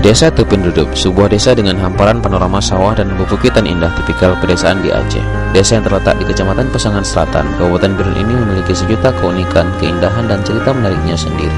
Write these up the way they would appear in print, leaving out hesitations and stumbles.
Desa Tependuduk, sebuah desa dengan hamparan panorama sawah dan pebukitan indah tipikal pedesaan di Aceh. Desa yang terletak di Kecamatan Pesangan Selatan, Kabupaten Biren ini memiliki sejuta keunikan, keindahan, dan cerita menariknya sendiri.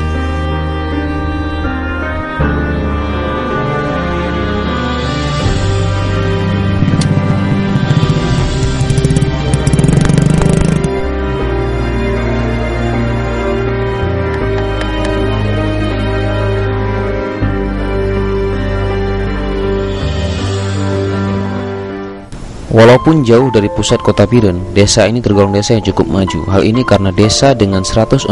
Walaupun jauh dari pusat kota Biren, desa ini tergolong desa yang cukup maju. Hal ini karena desa dengan 114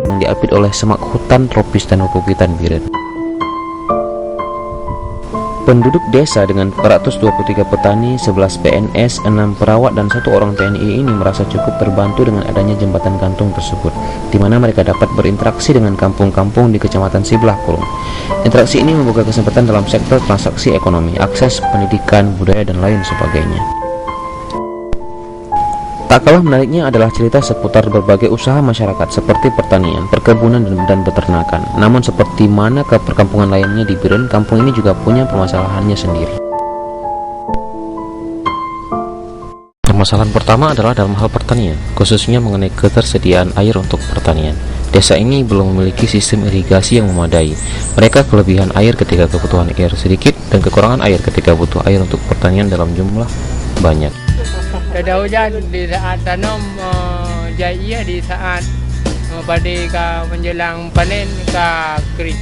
yang diapit oleh semak hutan tropis dan pebukitan Biren. Penduduk desa dengan 423 petani, 11 PNS, 6 perawat, dan 1 orang TNI ini merasa cukup terbantu dengan adanya jembatan gantung tersebut, di mana mereka dapat berinteraksi dengan kampung-kampung di Kecamatan Sibelah Kulung. Interaksi ini membuka kesempatan dalam sektor transaksi ekonomi, akses pendidikan, budaya, dan lain sebagainya. Tak kalah menariknya adalah cerita seputar berbagai usaha masyarakat seperti pertanian, perkebunan, dan peternakan. Namun seperti mana ke perkampungan lainnya di Biren, kampung ini juga punya permasalahannya sendiri. Permasalahan pertama adalah dalam hal pertanian, khususnya mengenai ketersediaan air untuk pertanian. Desa ini belum memiliki sistem irigasi yang memadai. Mereka kelebihan air ketika kebutuhan air sedikit dan kekurangan air ketika butuh air untuk pertanian dalam jumlah banyak. Ada hujan di saat tanam, jaya di saat pada menjelang panen ke kering.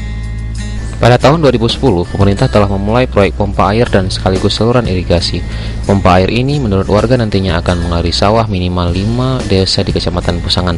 Pada tahun 2010, pemerintah telah memulai proyek pompa air dan sekaligus saluran irigasi. Pompa air ini menurut warga nantinya akan mengairi sawah minimal 5 desa di Kecamatan Pesangan Selatan.